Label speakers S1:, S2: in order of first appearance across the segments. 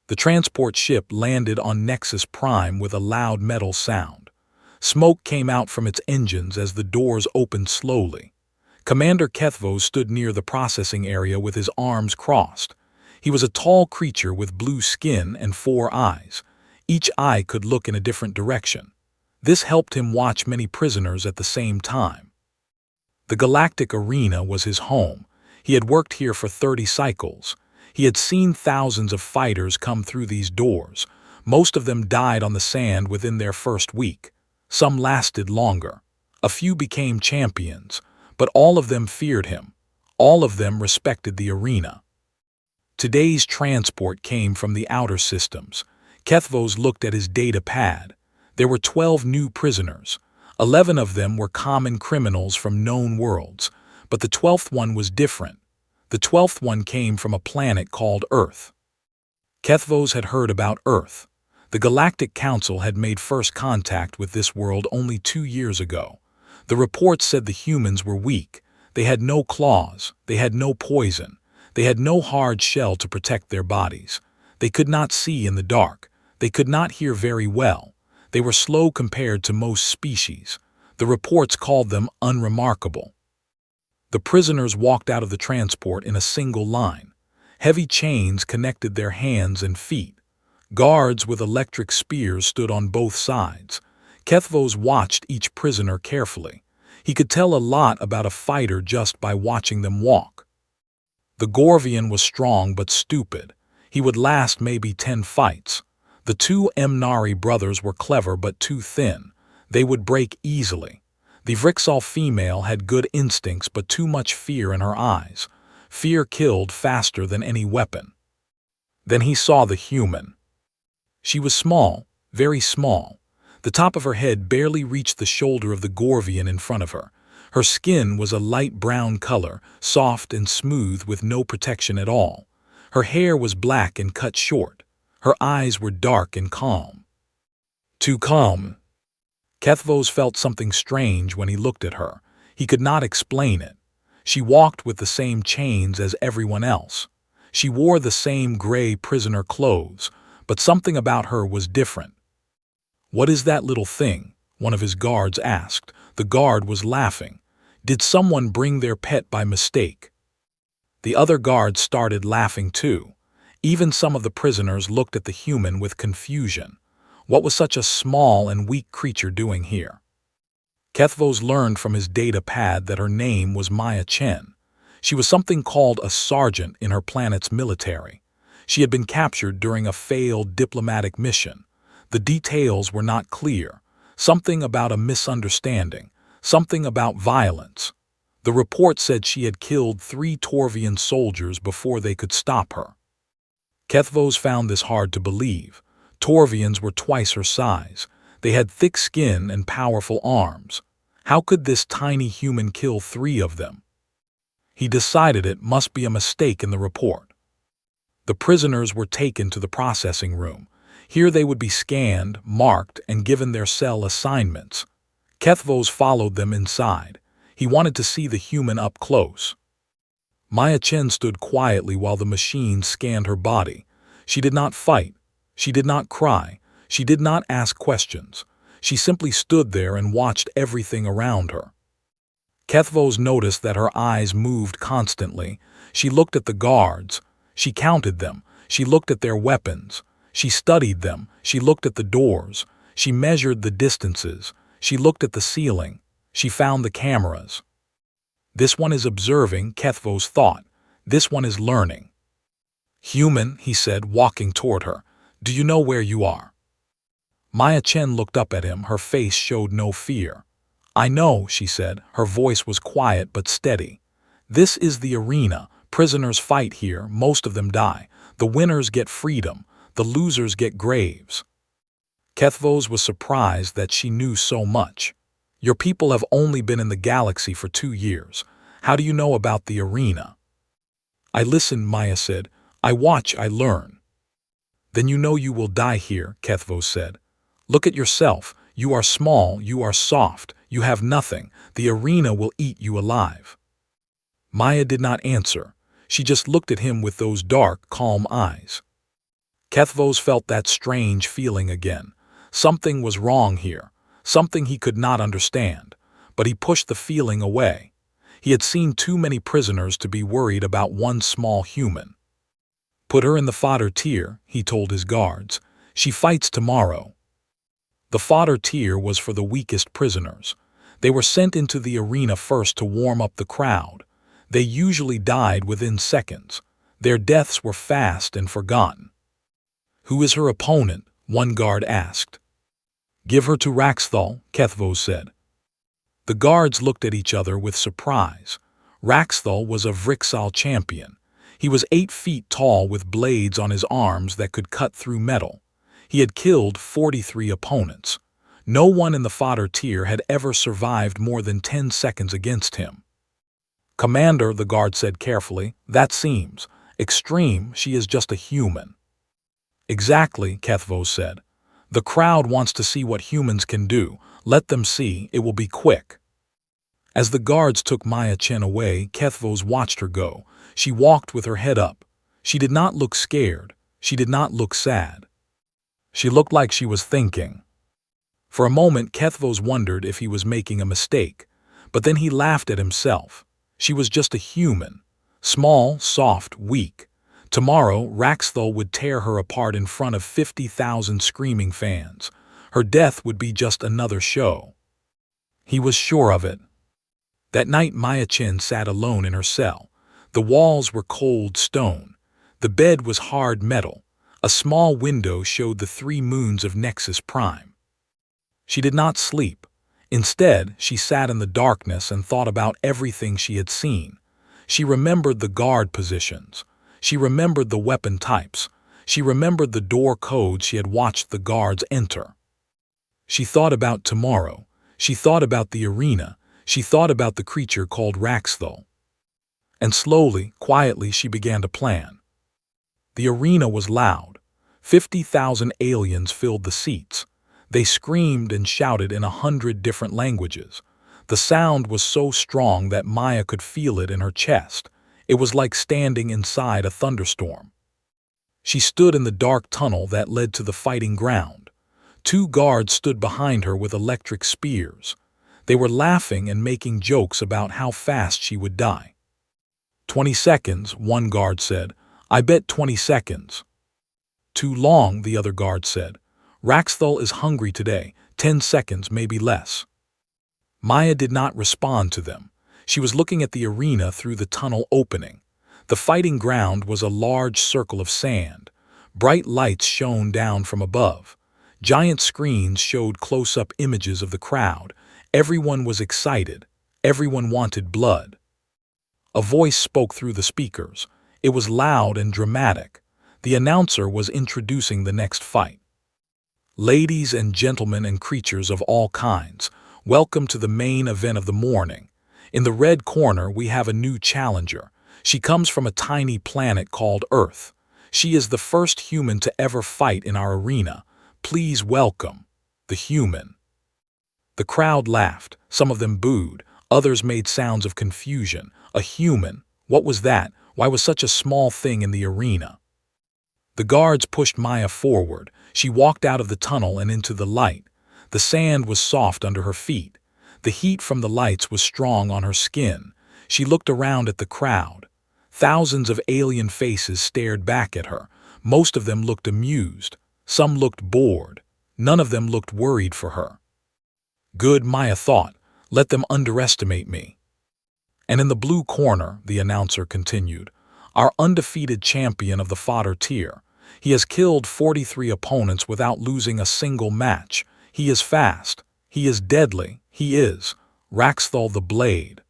S1: The transport ship landed on Nexus Prime with a loud metal sound. Smoke came out from its engines as the doors opened slowly. Commander Kethv stood near the processing area with his arms crossed. He was a tall creature with blue skin and 4 eyes. Each eye could look in a different direction. This helped him watch many prisoners at the same time. The Galactic Arena was his home. He had worked here for 30 cycles. He had seen thousands of fighters come through these doors. Most of them died on the sand within their first week. Some lasted longer. A few became champions, but all of them feared him. All of them respected the arena. Today's transport came from the outer systems. Kethv looked at his data pad. There were 12 new prisoners. 11 of them were common criminals from known worlds, but the 12th one was different. The 12th one came from a planet called Earth. Kethv had heard about Earth. The Galactic Council had made first contact with this world only 2 years ago. The reports said the humans were weak. They had no claws. They had no poison. They had no hard shell to protect their bodies. They could not see in the dark. They could not hear very well. They were slow compared to most species. The reports called them unremarkable. The prisoners walked out of the transport in a single line. Heavy chains connected their hands and feet. Guards with electric spears stood on both sides. Kethv watched each prisoner carefully. He could tell a lot about a fighter just by watching them walk. The Gorvian was strong but stupid. He would last maybe 10 fights. The 2 Mnari brothers were clever but too thin. They would break easily. The Rexthol female had good instincts but too much fear in her eyes. Fear killed faster than any weapon. Then he saw the human. She was small, very small. The top of her head barely reached the shoulder of the Gorvian in front of her. Her skin was a light brown color, soft and smooth with no protection at all. Her hair was black and cut short. Her eyes were dark and calm. Too calm. Kethv felt something strange when he looked at her. He could not explain it. She walked with the same chains as everyone else. She wore the same gray prisoner clothes, but something about her was different. "What is that little thing?" one of his guards asked. The guard was laughing. Did someone bring their pet by mistake? The other guards started laughing too. Even some of the prisoners looked at the human with confusion. What was such a small and weak creature doing here? Kethv learned from his data pad that her name was Maya Chen. She was something called a sergeant in her planet's military. She had been captured during a failed diplomatic mission. The details were not clear. Something about a misunderstanding. Something about violence. The report said she had killed 3 Torvian soldiers before they could stop her. Kethv found this hard to believe. Torvians were twice her size. They had thick skin and powerful arms. How could this tiny human kill 3 of them? He decided it must be a mistake in the report. The prisoners were taken to the processing room. Here they would be scanned, marked, and given their cell assignments. Kethv followed them inside. He wanted to see the human up close. Maya Chen stood quietly while the machine scanned her body. She did not fight. She did not cry. She did not ask questions. She simply stood there and watched everything around her. Kethv noticed that her eyes moved constantly. She looked at the guards. She counted them. She looked at their weapons. She studied them. She looked at the doors. She measured the distances. She looked at the ceiling. She found the cameras. This one is observing, Kethv thought. This one is learning. "Human," he said, walking toward her. "Do you know where you are?" Maya Chen looked up at him. Her face showed no fear. "I know," she said. Her voice was quiet but steady. "This is the arena. Prisoners fight here. Most of them die. The winners get freedom. The losers get graves." Kethv was surprised that she knew so much. "Your people have only been in the galaxy for 2 years. How do you know about the arena?" "I listen," Maya said. "I watch, I learn." "Then you know you will die here," Kethv said. "Look at yourself. You are small, you are soft, you have nothing. The arena will eat you alive." Maya did not answer. She just looked at him with those dark, calm eyes. Kethvos felt that strange feeling again. Something was wrong here, something he could not understand, but he pushed the feeling away. He had seen too many prisoners to be worried about one small human. "Put her in the fodder tier," he told his guards. "She fights tomorrow." The fodder tier was for the weakest prisoners. They were sent into the arena first to warm up the crowd. They usually died within seconds. Their deaths were fast and forgotten. "Who is her opponent?" one guard asked. "Give her to Rexthol," Kethvos said. The guards looked at each other with surprise. Rexthol was a Rexthol champion. He was 8 feet tall with blades on his arms that could cut through metal. He had killed 43 opponents. No one in the fodder tier had ever survived more than 10 seconds against him. "Commander," the guard said carefully, "that seems extreme. She is just a human." "Exactly," Kethvos said. "The crowd wants to see what humans can do. Let them see. It will be quick." As the guards took Maya Chen away, Kethvos watched her go. She walked with her head up. She did not look scared. She did not look sad. She looked like she was thinking. For a moment, Kethvos wondered if he was making a mistake, but then he laughed at himself. She was just a human. Small, soft, weak. Tomorrow, Rexthol would tear her apart in front of 50,000 screaming fans. Her death would be just another show. He was sure of it. That night, Maya Chen sat alone in her cell. The walls were cold stone. The bed was hard metal. A small window showed the 3 moons of Nexus Prime. She did not sleep. Instead, she sat in the darkness and thought about everything she had seen. She remembered the guard positions. She remembered the weapon types. She remembered the door codes she had watched the guards enter. She thought about tomorrow. She thought about the arena. She thought about the creature called Rexthol. And slowly, quietly, she began to plan. The arena was loud. 50,000 aliens filled the seats. They screamed and shouted in 100 different languages. The sound was so strong that Maya could feel it in her chest. It was like standing inside a thunderstorm. She stood in the dark tunnel that led to the fighting ground. 2 guards stood behind her with electric spears. They were laughing and making jokes about how fast she would die. 20 seconds, one guard said. "I bet 20 seconds. "Too long," the other guard said. "Rexthol is hungry today. 10 seconds, maybe less." Maya did not respond to them. She was looking at the arena through the tunnel opening. The fighting ground was a large circle of sand. Bright lights shone down from above. Giant screens showed close-up images of the crowd. Everyone was excited. Everyone wanted blood. A voice spoke through the speakers. It was loud and dramatic. The announcer was introducing the next fight. "Ladies and gentlemen and creatures of all kinds, welcome to the main event of the morning. In the red corner, we have a new challenger. She comes from a tiny planet called Earth. She is the first human to ever fight in our arena. Please welcome the human." The crowd laughed. Some of them booed. Others made sounds of confusion. A human? What was that? Why was such a small thing in the arena? The guards pushed Maya forward. She walked out of the tunnel and into the light. The sand was soft under her feet. The heat from the lights was strong on her skin. She looked around at the crowd. Thousands of alien faces stared back at her. Most of them looked amused. Some looked bored. None of them looked worried for her. Good, Maya thought. Let them underestimate me. And in the blue corner, the announcer continued, our undefeated champion of the fodder tier. He has killed 43 opponents without losing a single match. He is fast. He is deadly. He is Rexthol the Blade.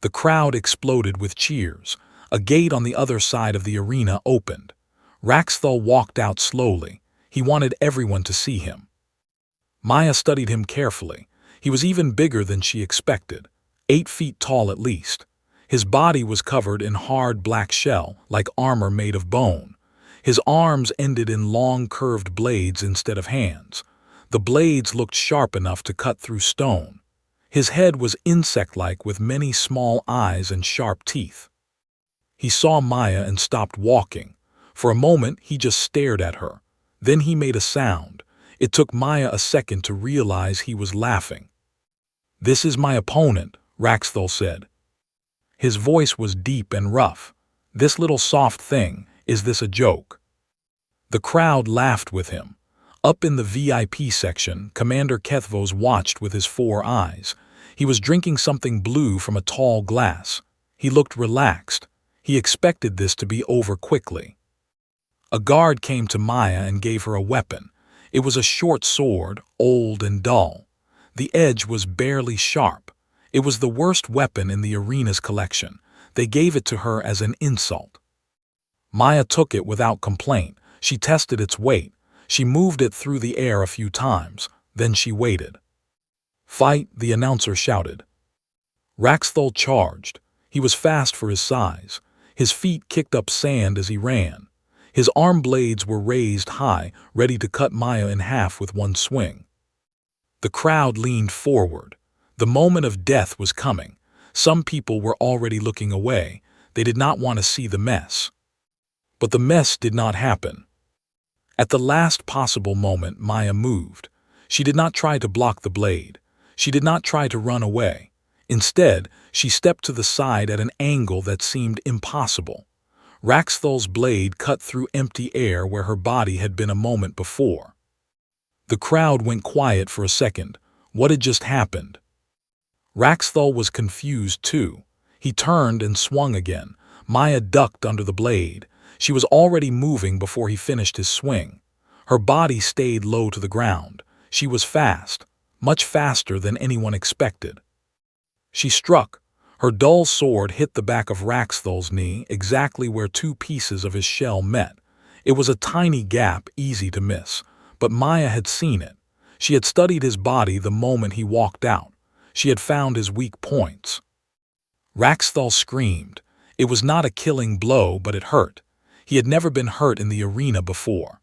S1: The crowd exploded with cheers. A gate on the other side of the arena opened. Rexthol walked out slowly. He wanted everyone to see him. Maya studied him carefully. He was even bigger than she expected, 8 feet tall at least. His body was covered in hard black shell, like armor made of bone. His arms ended in long curved blades instead of hands. The blades looked sharp enough to cut through stone. His head was insect-like with many small eyes and sharp teeth. He saw Maya and stopped walking. For a moment, he just stared at her. Then he made a sound. It took Maya a second to realize he was laughing. "This is my opponent," Rexthol said. His voice was deep and rough. "This little soft thing, is this a joke?" The crowd laughed with him. Up in the VIP section, Commander Kethv watched with his 4 eyes. He was drinking something blue from a tall glass. He looked relaxed. He expected this to be over quickly. A guard came to Maya and gave her a weapon. It was a short sword, old and dull. The edge was barely sharp. It was the worst weapon in the arena's collection. They gave it to her as an insult. Maya took it without complaint. She tested its weight. She moved it through the air a few times. Then she waited. "Fight," the announcer shouted. Rexthol charged. He was fast for his size. His feet kicked up sand as he ran. His arm blades were raised high, ready to cut Maya in half with one swing. The crowd leaned forward. The moment of death was coming. Some people were already looking away. They did not want to see the mess. But the mess did not happen. At the last possible moment, Maya moved. She did not try to block the blade. She did not try to run away. Instead, she stepped to the side at an angle that seemed impossible. Rexthol's blade cut through empty air where her body had been a moment before. The crowd went quiet for a second. What had just happened? Rexthol was confused too. He turned and swung again. Maya ducked under the blade. She was already moving before he finished his swing. Her body stayed low to the ground. She was fast, much faster than anyone expected. She struck. Her dull sword hit the back of Rexthol's knee, exactly where 2 pieces of his shell met. It was a tiny gap, easy to miss, but Maya had seen it. She had studied his body the moment he walked out. She had found his weak points. Rexthol screamed. It was not a killing blow, but it hurt. He had never been hurt in the arena before.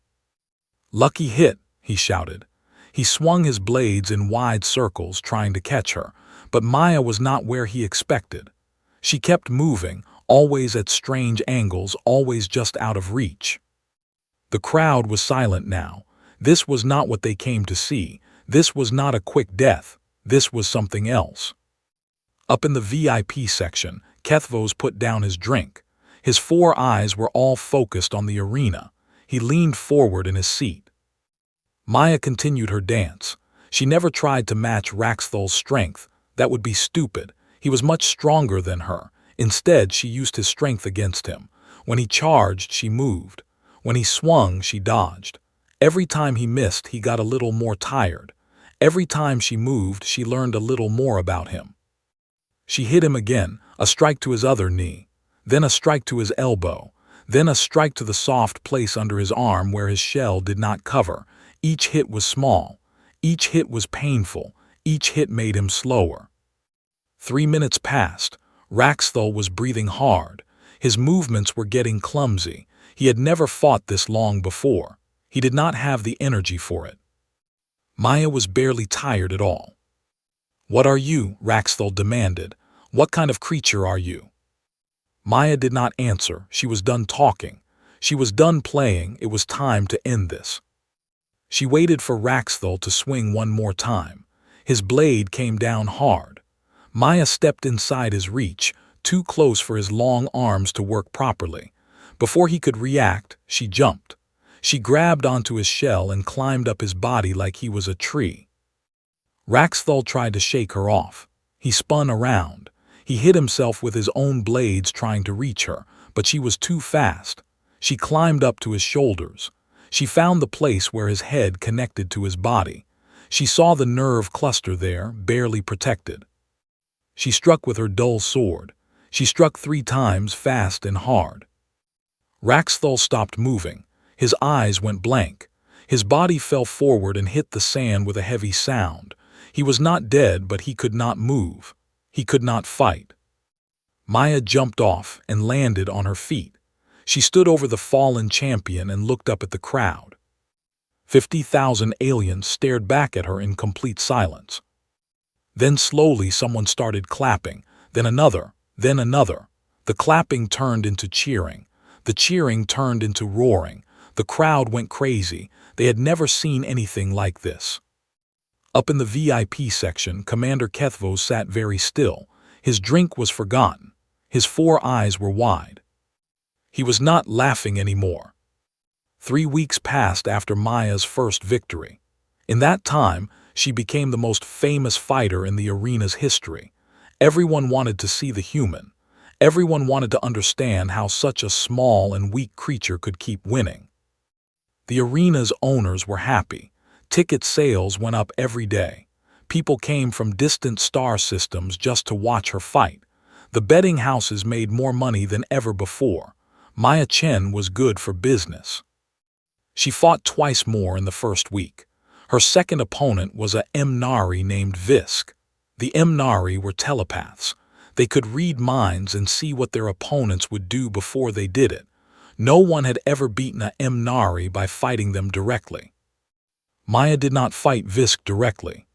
S1: "Lucky hit," he shouted. He swung his blades in wide circles, trying to catch her, but Maya was not where he expected. She kept moving, always at strange angles, always just out of reach. The crowd was silent now. This was not what they came to see. This was not a quick death. This was something else. Up in the VIP section, Kethv put down his drink. His 4 eyes were all focused on the arena. He leaned forward in his seat. Maya continued her dance. She never tried to match Rexthol's strength. That would be stupid. He was much stronger than her. Instead, she used his strength against him. When he charged, she moved. When he swung, she dodged. Every time he missed, he got a little more tired. Every time she moved, she learned a little more about him. She hit him again, a strike to his other knee, then a strike to his elbow, then a strike to the soft place under his arm where his shell did not cover. Each hit was small. Each hit was painful. Each hit made him slower. 3 minutes passed. Rexthol was breathing hard. His movements were getting clumsy. He had never fought this long before. He did not have the energy for it. Maya was barely tired at all. "What are you?" Rexthol demanded. "What kind of creature are you?" Maya did not answer. She was done talking. She was done playing. It was time to end this. She waited for Rexthol to swing one more time. His blade came down hard. Maya stepped inside his reach, too close for his long arms to work properly. Before he could react, she jumped. She grabbed onto his shell and climbed up his body like he was a tree. Rexthol tried to shake her off. He spun around. He hit himself with his own blades trying to reach her, but she was too fast. She climbed up to his shoulders. She found the place where his head connected to his body. She saw the nerve cluster there, barely protected. She struck with her dull sword. She struck 3 times, fast and hard. Rexthol stopped moving. His eyes went blank. His body fell forward and hit the sand with a heavy sound. He was not dead, but he could not move. He could not fight. Maya jumped off and landed on her feet. She stood over the fallen champion and looked up at the crowd. 50,000 aliens stared back at her in complete silence. Then slowly someone started clapping, then another, then another. The clapping turned into cheering. The cheering turned into roaring. The crowd went crazy. They had never seen anything like this. Up in the VIP section, Commander Kethv sat very still. His drink was forgotten. His 4 eyes were wide. He was not laughing anymore. 3 weeks passed after Maya's first victory. In that time, she became the most famous fighter in the arena's history. Everyone wanted to see the human. Everyone wanted to understand how such a small and weak creature could keep winning. The arena's owners were happy. Ticket sales went up every day. People came from distant star systems just to watch her fight. The betting houses made more money than ever before. Maya Chen was good for business. She fought twice more in the first week. Her second opponent was a Mnari named Visk. The Mnari were telepaths. They could read minds and see what their opponents would do before they did it. No one had ever beaten a Mnari by fighting them directly. Maya did not fight Visk directly.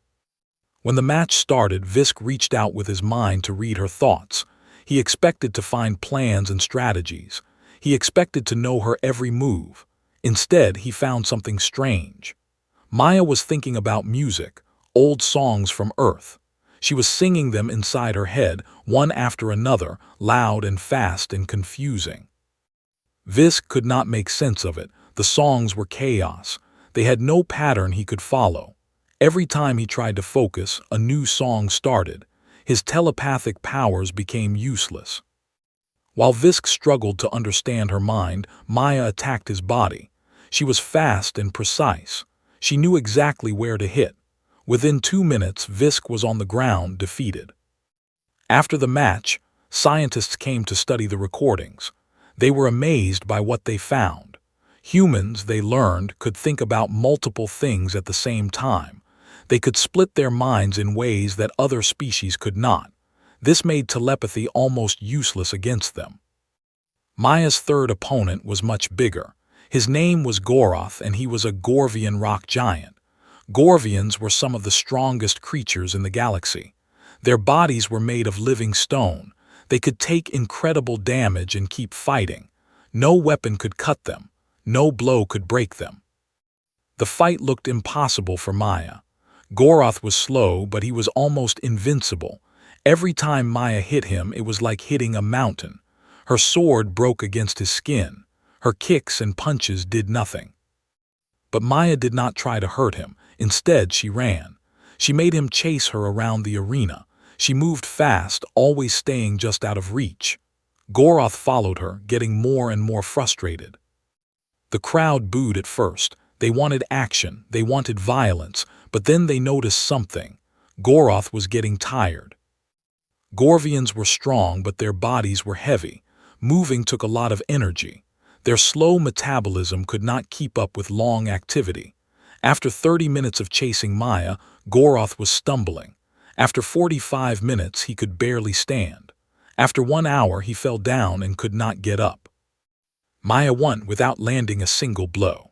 S1: When the match started, Visk reached out with his mind to read her thoughts. He expected to find plans and strategies. He expected to know her every move. Instead, he found something strange. Maya was thinking about music, old songs from Earth. She was singing them inside her head, one after another, loud and fast and confusing. Visk could not make sense of it. The songs were chaos. They had no pattern he could follow. Every time he tried to focus, a new song started. His telepathic powers became useless. While Visk struggled to understand her mind, Maya attacked his body. She was fast and precise. She knew exactly where to hit. Within 2 minutes, Visk was on the ground, defeated. After the match, scientists came to study the recordings. They were amazed by what they found. Humans, they learned, could think about multiple things at the same time. They could split their minds in ways that other species could not. This made telepathy almost useless against them. Maya's third opponent was much bigger. His name was Goroth, and he was a Gorvian rock giant. Gorvians were some of the strongest creatures in the galaxy. Their bodies were made of living stone. They could take incredible damage and keep fighting. No weapon could cut them. No blow could break them. The fight looked impossible for Maya. Goroth was slow, but he was almost invincible. Every time Maya hit him, it was like hitting a mountain. Her sword broke against his skin. Her kicks and punches did nothing. But Maya did not try to hurt him. Instead, she ran. She made him chase her around the arena. She moved fast, always staying just out of reach. Goroth followed her, getting more and more frustrated. The crowd booed at first. They wanted action, they wanted violence, but then they noticed something. Goroth was getting tired. Gorvians were strong, but their bodies were heavy. Moving took a lot of energy. Their slow metabolism could not keep up with long activity. After 30 minutes of chasing Maya, Goroth was stumbling. After 45 minutes, he could barely stand. After 1 hour, he fell down and could not get up. Maya won without landing a single blow.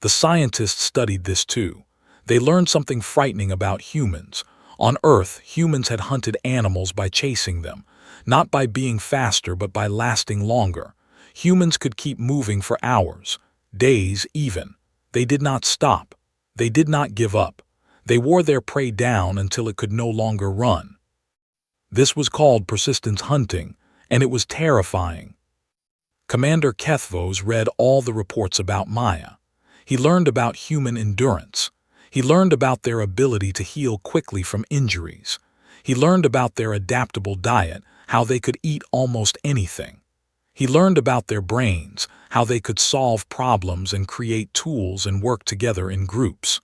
S1: The scientists studied this too. They learned something frightening about humans. On Earth, humans had hunted animals by chasing them, not by being faster but by lasting longer. Humans could keep moving for hours, days even. They did not stop. They did not give up. They wore their prey down until it could no longer run. This was called persistence hunting, and it was terrifying. Commander Kethv read all the reports about Maya. He learned about human endurance. He learned about their ability to heal quickly from injuries. He learned about their adaptable diet, how they could eat almost anything. He learned about their brains, how they could solve problems and create tools and work together in groups.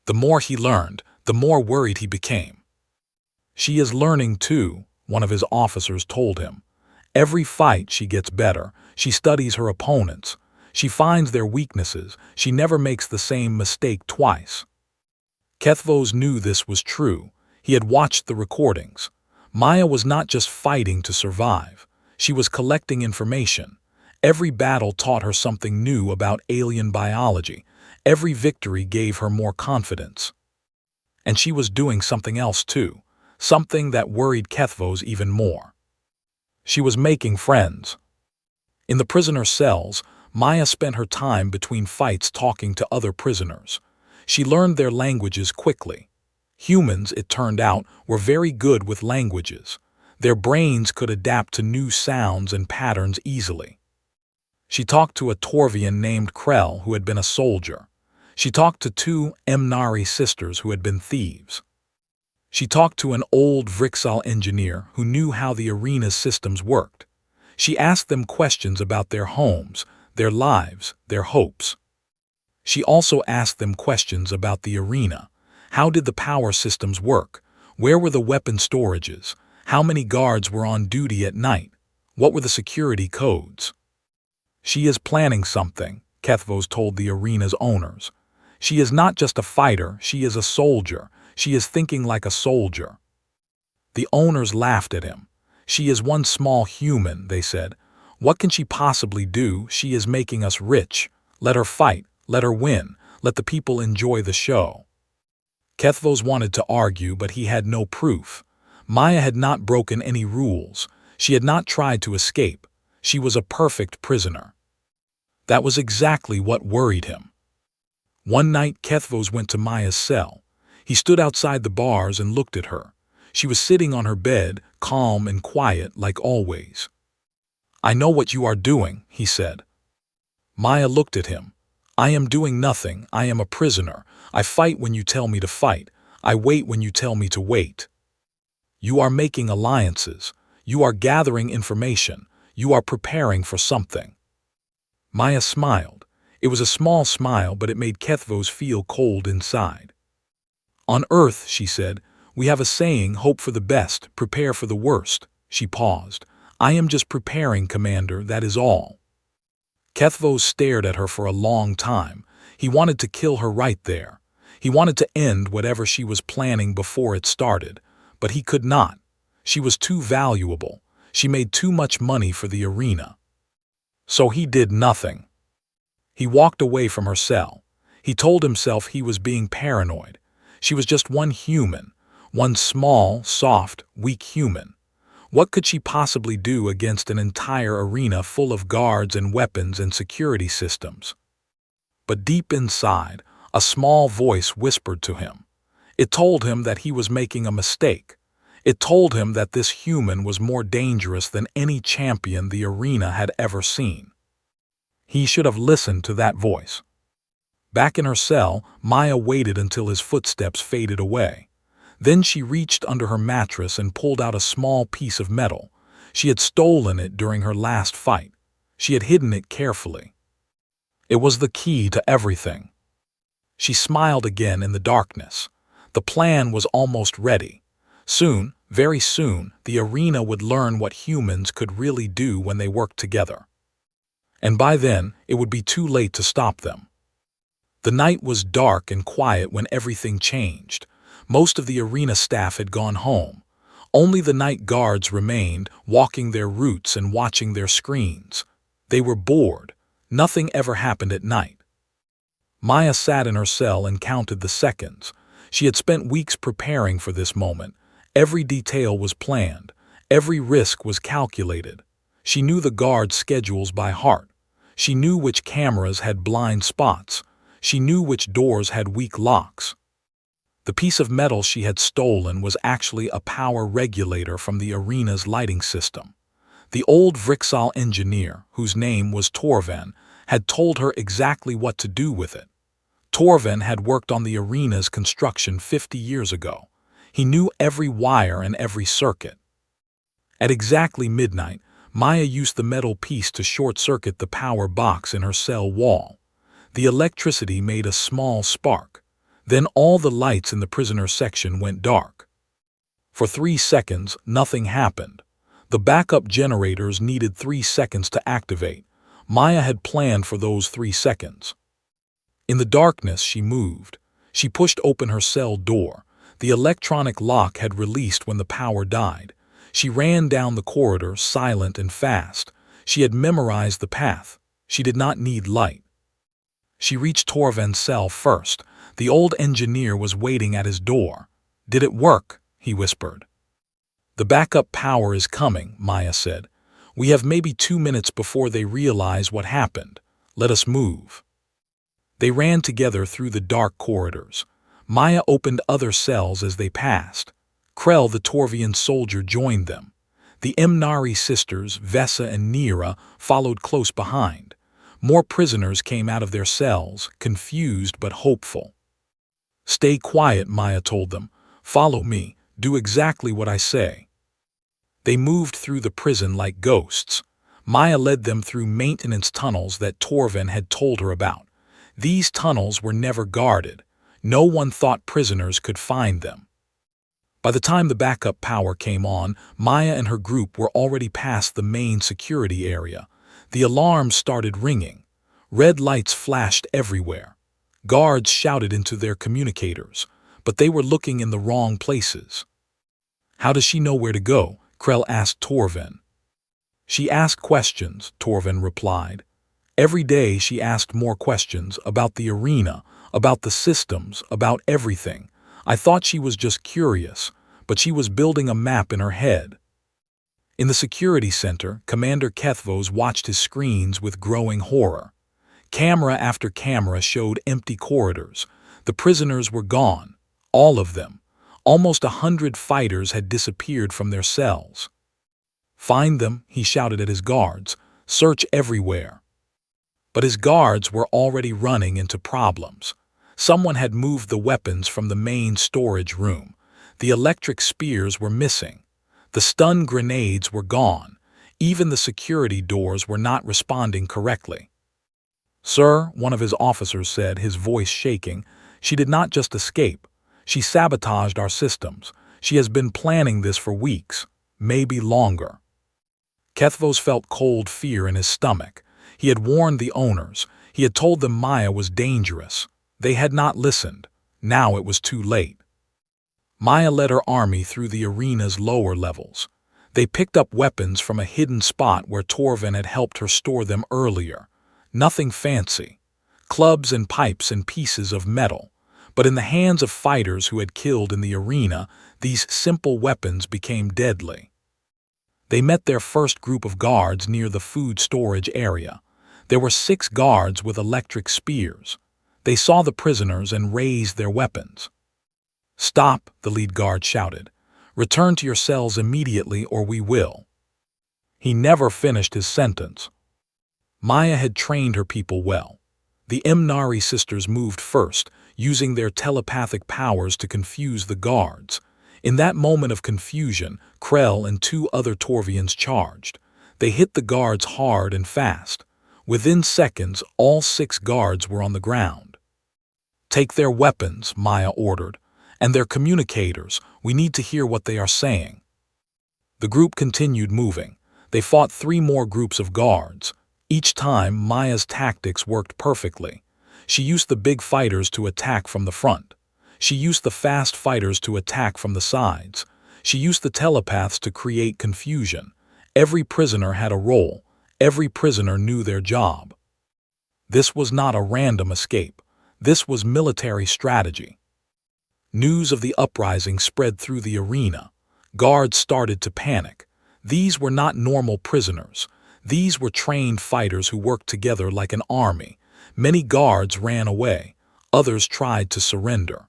S1: The more he learned, the more worried he became. "She is learning too," one of his officers told him. "Every fight she gets better. She studies her opponents. She finds their weaknesses. She never makes the same mistake twice." Kethv knew this was true. He had watched the recordings. Maya was not just fighting to survive. She was collecting information. Every battle taught her something new about alien biology. Every victory gave her more confidence. And she was doing something else too, something that worried Kethv even more. She was making friends. In the prisoner cells, Maya spent her time between fights talking to other prisoners. She learned their languages quickly. Humans, it turned out, were very good with languages. Their brains could adapt to new sounds and patterns easily. She talked to a Torvian named Krell who had been a soldier. She talked to two Emnari sisters who had been thieves. She talked to an old Rexthol engineer who knew how the arena's systems worked. She asked them questions about their homes, their lives, their hopes. She also asked them questions about the arena. How did the power systems work? Where were the weapon storages? How many guards were on duty at night? What were the security codes? She is planning something, Kethv told the arena's owners. She is not just a fighter, she is a soldier. She is thinking like a soldier. The owners laughed at him. She is one small human, they said. What can she possibly do? She is making us rich. Let her fight. Let her win. Let the people enjoy the show. Kethv wanted to argue, but he had no proof. Maya had not broken any rules. She had not tried to escape. She was a perfect prisoner. That was exactly what worried him. One night, Kethv went to Maya's cell. He stood outside the bars and looked at her. She was sitting on her bed, calm and quiet like always. "I know what you are doing," he said. Maya looked at him. "I am doing nothing. I am a prisoner. I fight when you tell me to fight. I wait when you tell me to wait. You are making alliances. You are gathering information. You are preparing for something." Maya smiled. It was a small smile, but it made Kethv feel cold inside. "On Earth," she said, "we have a saying, hope for the best, prepare for the worst." She paused. "I am just preparing, Commander, that is all." Kethv stared at her for a long time. He wanted to kill her right there. He wanted to end whatever she was planning before it started, but he could not. She was too valuable. She made too much money for the arena. So he did nothing. He walked away from her cell. He told himself he was being paranoid. She was just one human, one small, soft, weak human. What could she possibly do against an entire arena full of guards and weapons and security systems? But deep inside, a small voice whispered to him. It told him that he was making a mistake. It told him that this human was more dangerous than any champion the arena had ever seen. He should have listened to that voice. Back in her cell, Maya waited until his footsteps faded away. Then she reached under her mattress and pulled out a small piece of metal. She had stolen it during her last fight. She had hidden it carefully. It was the key to everything. She smiled again in the darkness. The plan was almost ready. Soon, very soon, the arena would learn what humans could really do when they worked together. And by then, it would be too late to stop them. The night was dark and quiet when everything changed. Most of the arena staff had gone home. Only the night guards remained, walking their routes and watching their screens. They were bored. Nothing ever happened at night. Maya sat in her cell and counted the seconds. She had spent weeks preparing for this moment. Every detail was planned. Every risk was calculated. She knew the guards' schedules by heart. She knew which cameras had blind spots. She knew which doors had weak locks. The piece of metal she had stolen was actually a power regulator from the arena's lighting system. The old Rexthol engineer, whose name was Torven, had told her exactly what to do with it. Torven had worked on the arena's construction 50 years ago. He knew every wire and every circuit. At exactly midnight, Maya used the metal piece to short-circuit the power box in her cell wall. The electricity made a small spark. Then all the lights in the prisoner section went dark. For 3 seconds, nothing happened. The backup generators needed 3 seconds to activate. Maya had planned for those 3 seconds. In the darkness, she moved. She pushed open her cell door. The electronic lock had released when the power died. She ran down the corridor, silent and fast. She had memorized the path. She did not need light. She reached Torven's cell first. The old engineer was waiting at his door. "Did it work?" he whispered. "The backup power is coming," Maya said. We have maybe 2 minutes before they realize what happened. Let us move." They ran together through the dark corridors. Maya opened other cells as they passed. Krell, the Torvian soldier, joined them. The Mnari sisters, Vesa and Nira, followed close behind. More prisoners came out of their cells, confused but hopeful. "Stay quiet," Maya told them. "Follow me. Do exactly what I say." They moved through the prison like ghosts. Maya led them through maintenance tunnels that Torvin had told her about. These tunnels were never guarded. No one thought prisoners could find them. By the time the backup power came on, Maya and her group were already past the main security area. The alarms started ringing. Red lights flashed everywhere. Guards shouted into their communicators, but they were looking in the wrong places. "How does she know where to go?" Krell asked Torvin. "She asked questions," Torvin replied. Every day she asked more questions about the arena, about the systems, about everything. I thought she was just curious, but she was building a map in her head. In the security center, Commander Kethv watched his screens with growing horror. Camera after camera showed empty corridors. The prisoners were gone, all of them. Almost 100 fighters had disappeared from their cells. "Find them," he shouted at his guards. "Search everywhere." But his guards were already running into problems. Someone had moved the weapons from the main storage room. The electric spears were missing. The stun grenades were gone. Even the security doors were not responding correctly. "Sir," one of his officers said, his voice shaking, "she did not just escape. She sabotaged our systems. She has been planning this for weeks, maybe longer." Kethv felt cold fear in his stomach. He had warned the owners. He had told them Maya was dangerous. They had not listened. Now it was too late. Maya led her army through the arena's lower levels. They picked up weapons from a hidden spot where Torvin had helped her store them earlier. Nothing fancy. Clubs and pipes and pieces of metal. But in the hands of fighters who had killed in the arena, these simple weapons became deadly. They met their first group of guards near the food storage area. There were 6 guards with electric spears. They saw the prisoners and raised their weapons. "Stop," the lead guard shouted. "Return to your cells immediately or we will." He never finished his sentence. Maya had trained her people well. The Mnari sisters moved first, using their telepathic powers to confuse the guards. In that moment of confusion, Krell and 2 other Torvians charged. They hit the guards hard and fast. Within seconds, all 6 guards were on the ground. "Take their weapons," Maya ordered, "and their communicators. We need to hear what they are saying." The group continued moving. They fought 3 more groups of guards. Each time, Maya's tactics worked perfectly. She used the big fighters to attack from the front. She used the fast fighters to attack from the sides. She used the telepaths to create confusion. Every prisoner had a role. Every prisoner knew their job. This was not a random escape. This was military strategy. News of the uprising spread through the arena. Guards started to panic. These were not normal prisoners. These were trained fighters who worked together like an army. Many guards ran away. Others tried to surrender.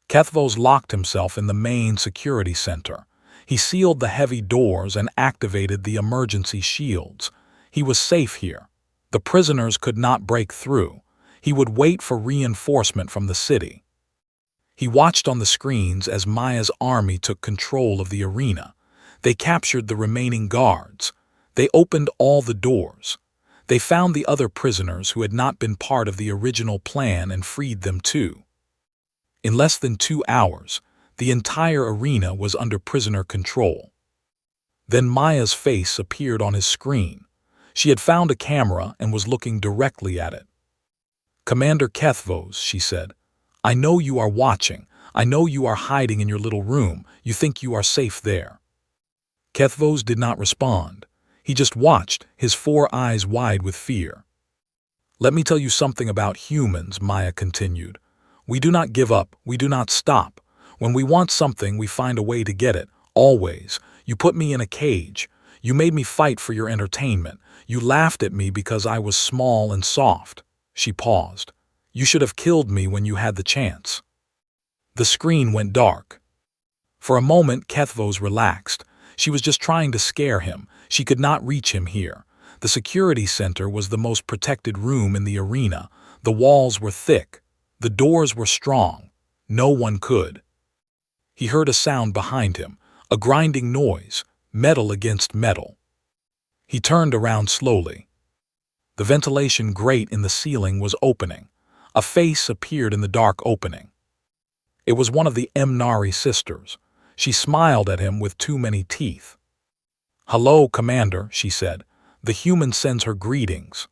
S1: Kethv locked himself in the main security center. He sealed the heavy doors and activated the emergency shields. He was safe here. The prisoners could not break through. He would wait for reinforcement from the city. He watched on the screens as Maya's army took control of the arena. They captured the remaining guards. They opened all the doors. They found the other prisoners who had not been part of the original plan and freed them too. In less than 2 hours, the entire arena was under prisoner control. Then Maya's face appeared on his screen. She had found a camera and was looking directly at it. "Commander Kethv," she said, "I know you are watching. I know you are hiding in your little room. You think you are safe there." Kethv did not respond. He just watched, his 4 eyes wide with fear. "Let me tell you something about humans," Maya continued. "We do not give up. We do not stop. When we want something, we find a way to get it. Always. You put me in a cage. You made me fight for your entertainment. You laughed at me because I was small and soft." She paused. "You should have killed me when you had the chance." The screen went dark. For a moment, Kethvos relaxed. She was just trying to scare him. She could not reach him here. The security center was the most protected room in the arena. The walls were thick. The doors were strong. No one could. He heard a sound behind him, a grinding noise, metal against metal. He turned around slowly. The ventilation grate in the ceiling was opening. A face appeared in the dark opening. It was one of the Mnari sisters. She smiled at him with too many teeth. "Hello, Commander," she said. "The human sends her greetings."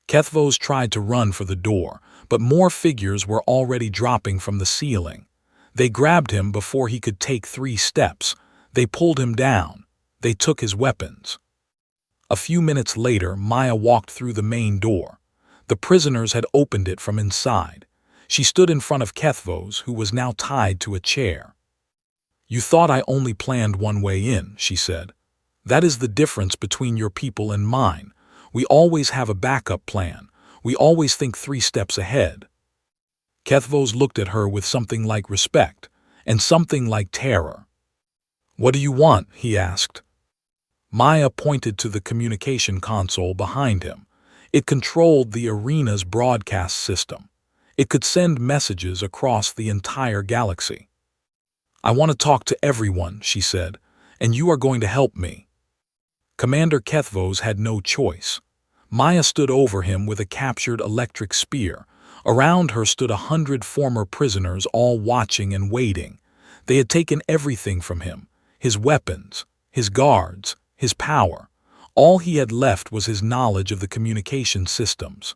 S1: Kethvos tried to run for the door, but more figures were already dropping from the ceiling. They grabbed him before he could take 3 steps. They pulled him down. They took his weapons. A few minutes later, Maya walked through the main door. The prisoners had opened it from inside. She stood in front of Kethvos, who was now tied to a chair. "You thought I only planned one way in," she said. "That is the difference between your people and mine. We always have a backup plan. We always think 3 steps ahead." Kethvos looked at her with something like respect and something like terror. "What do you want?" he asked. Maya pointed to the communication console behind him. It controlled the arena's broadcast system. It could send messages across the entire galaxy. "I want to talk to everyone," she said, "and you are going to help me." Commander Kethvos had no choice. Maya stood over him with a captured electric spear. Around her stood 100 former prisoners, all watching and waiting. They had taken everything from him: his weapons, his guards, his power. All he had left was his knowledge of the communication systems.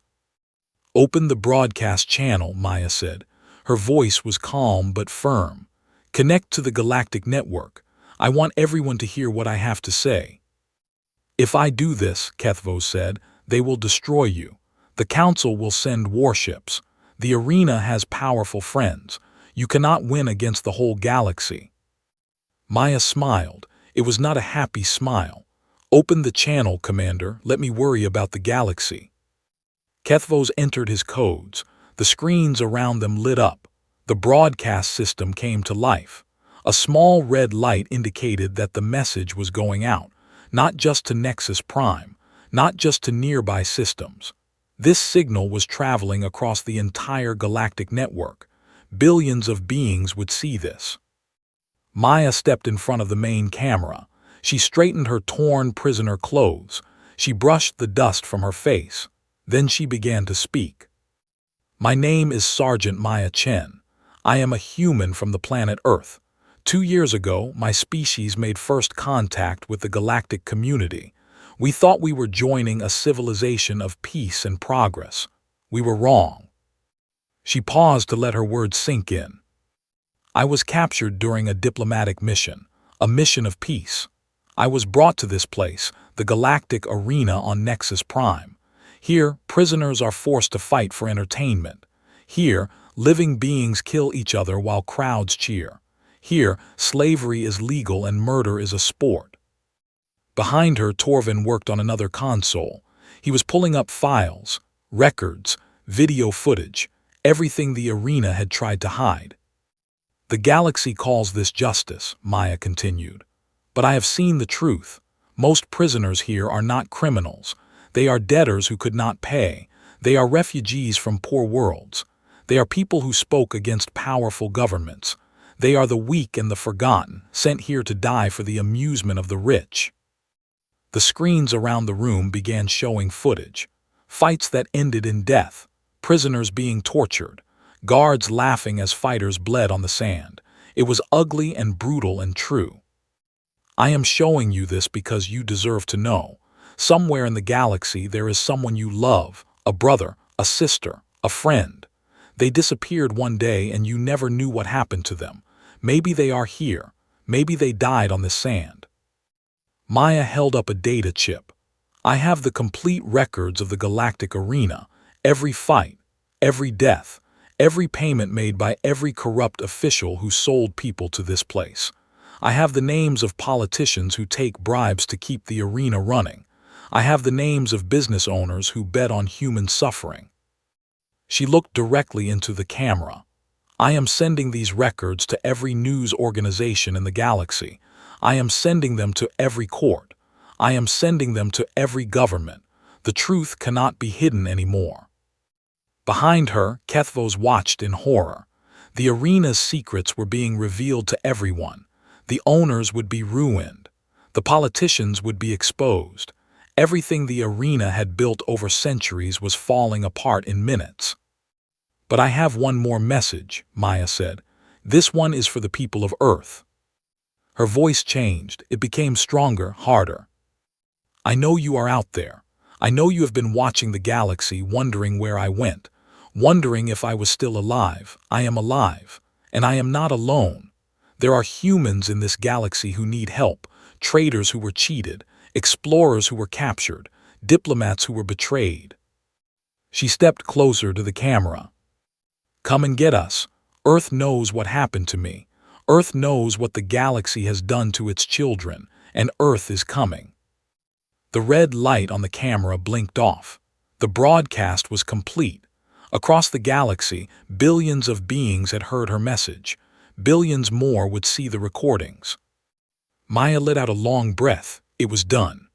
S1: "Open the broadcast channel," Maya said. Her voice was calm but firm. "Connect to the Galactic Network. I want everyone to hear what I have to say." "If I do this," Kethvos said, "they will destroy you. The Council will send warships. The arena has powerful friends. You cannot win against the whole galaxy." Maya smiled. It was not a happy smile. "Open the channel, Commander. Let me worry about the galaxy." Kethvos entered his codes. The screens around them lit up. The broadcast system came to life. A small red light indicated that the message was going out, not just to Nexus Prime, not just to nearby systems. This signal was traveling across the entire galactic network. Billions of beings would see this. Maya stepped in front of the main camera. She straightened her torn prisoner clothes. She brushed the dust from her face. Then she began to speak. "My name is Sergeant Maya Chen. I am a human from the planet Earth. 2 years ago, my species made first contact with the galactic community. We thought we were joining a civilization of peace and progress. We were wrong." She paused to let her words sink in. "I was captured during a diplomatic mission, a mission of peace. I was brought to this place, the galactic arena on Nexus Prime. Here, prisoners are forced to fight for entertainment. Here, living beings kill each other while crowds cheer. Here, slavery is legal and murder is a sport." Behind her, Torvin worked on another console. He was pulling up files, records, video footage, everything the arena had tried to hide. "The galaxy calls this justice," Maya continued. "But I have seen the truth. Most prisoners here are not criminals. They are debtors who could not pay. They are refugees from poor worlds. They are people who spoke against powerful governments. They are the weak and the forgotten, sent here to die for the amusement of the rich." The screens around the room began showing footage. Fights that ended in death, prisoners being tortured, guards laughing as fighters bled on the sand. It was ugly and brutal and true. "I am showing you this because you deserve to know. Somewhere in the galaxy there is someone you love, a brother, a sister, a friend. They disappeared one day and you never knew what happened to them. Maybe they are here. Maybe they died on the sand." Maya held up a data chip. "I have the complete records of the galactic arena, every fight, every death, every payment made by every corrupt official who sold people to this place. I have the names of politicians who take bribes to keep the arena running. I have the names of business owners who bet on human suffering. She looked directly into the camera. I am sending these records to every news organization in the galaxy. I am sending them to every court. I am sending them to every government. The truth cannot be hidden anymore. Behind her, Kethvos watched in horror. The arena's secrets were being revealed to everyone. The owners would be ruined. The politicians would be exposed. Everything the arena had built over centuries was falling apart in minutes. But I have one more message, Maya said. This one is for the people of Earth. Her voice changed. It became stronger, harder. I know you are out there. I know you have been watching the galaxy, wondering where I went, wondering if I was still alive. I am alive, and I am not alone. There are humans in this galaxy who need help, traders who were cheated, explorers who were captured, diplomats who were betrayed. She stepped closer to the camera. Come and get us. Earth knows what happened to me. Earth knows what the galaxy has done to its children, and Earth is coming. The red light on the camera blinked off. The broadcast was complete. Across the galaxy, billions of beings had heard her message. Billions more would see the recordings. Maya let out a long breath. It was done.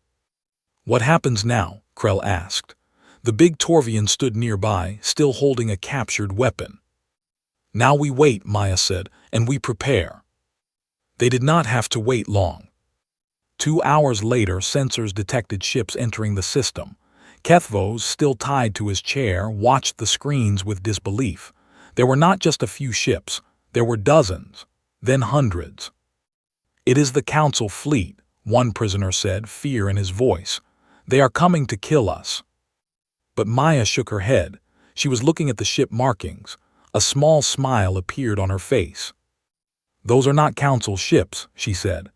S1: What happens now? Krell asked. The big Torvian stood nearby, still holding a captured weapon. Now we wait, Maya said, and we prepare. They did not have to wait long. 2 hours later, sensors detected ships entering the system. Kethvos, still tied to his chair, watched the screens with disbelief. There were not just a few ships. There were dozens, then hundreds. It is the Council fleet, one prisoner said, fear in his voice. They are coming to kill us. But Maya shook her head. She was looking at the ship markings. A small smile appeared on her face. Those are not Council ships, she said.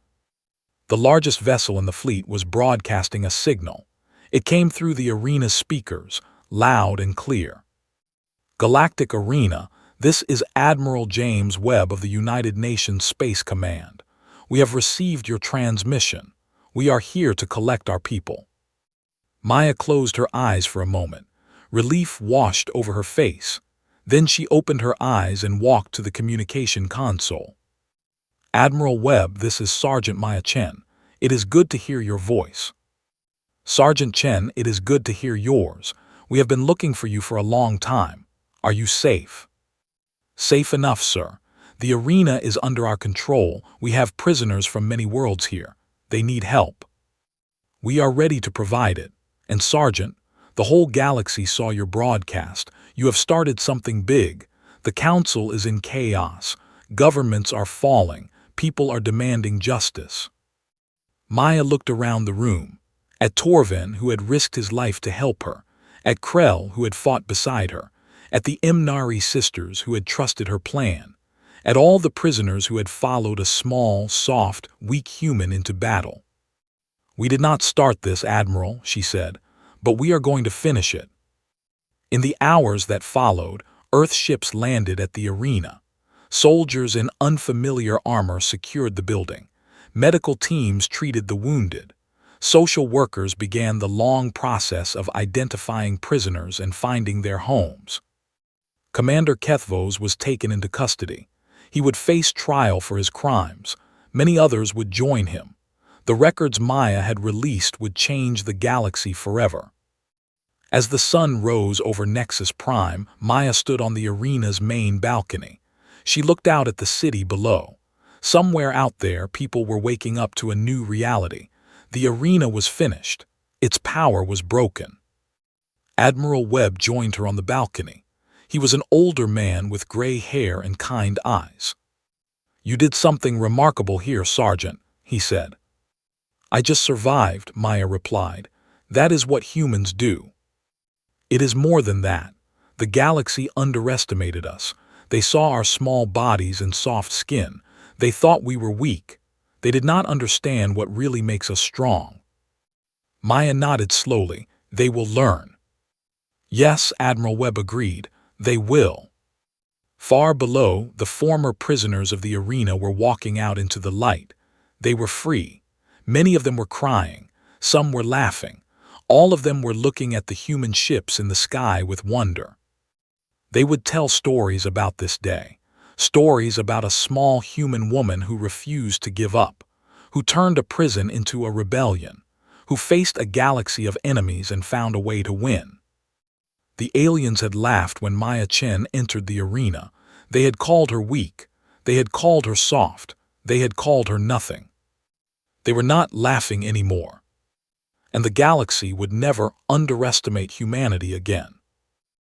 S1: The largest vessel in the fleet was broadcasting a signal. It came through the arena's speakers, loud and clear. Galactic Arena, this is Admiral James Webb of the United Nations Space Command. We have received your transmission. We are here to collect our people. Maya closed her eyes for a moment. Relief washed over her face. Then she opened her eyes and walked to the communication console. Admiral Webb, this is Sergeant Maya Chen. It is good to hear your voice. Sergeant Chen, it is good to hear yours. We have been looking for you for a long time. Are you safe? Safe enough, sir. The arena is under our control. We have prisoners from many worlds here. They need help. We are ready to provide it. And Sergeant, the whole galaxy saw your broadcast. You have started something big. The Council is in chaos. Governments are falling. People are demanding justice. Maya looked around the room. At Torven, who had risked his life to help her. At Krell, who had fought beside her. At the Imnari sisters, who had trusted her plan. At all the prisoners who had followed a small, soft, weak human into battle. We did not start this, Admiral, she said, but we are going to finish it. In the hours that followed, Earth ships landed at the arena. Soldiers in unfamiliar armor secured the building. Medical teams treated the wounded. Social workers began the long process of identifying prisoners and finding their homes. Commander Kethvos was taken into custody. He would face trial for his crimes. Many others would join him. The records Maya had released would change the galaxy forever. As the sun rose over Nexus Prime, Maya stood on the arena's main balcony. She looked out at the city below. Somewhere out there, people were waking up to a new reality. The arena was finished. Its power was broken. Admiral Webb joined her on the balcony. He was an older man with gray hair and kind eyes. You did something remarkable here, Sergeant, he said. I just survived, Maya replied. That is what humans do. It is more than that. The galaxy underestimated us. They saw our small bodies and soft skin. They thought we were weak. They did not understand what really makes us strong. Maya nodded slowly. They will learn. Yes, Admiral Webb agreed. They will. Far below, the former prisoners of the arena were walking out into the light. They were free. Many of them were crying. Some were laughing. All of them were looking at the human ships in the sky with wonder. They would tell stories about this day. Stories about a small human woman who refused to give up, who turned a prison into a rebellion, who faced a galaxy of enemies and found a way to win. The aliens had laughed when Maya Chen entered the arena. They had called her weak. They had called her soft. They had called her nothing. They were not laughing anymore. And the galaxy would never underestimate humanity again.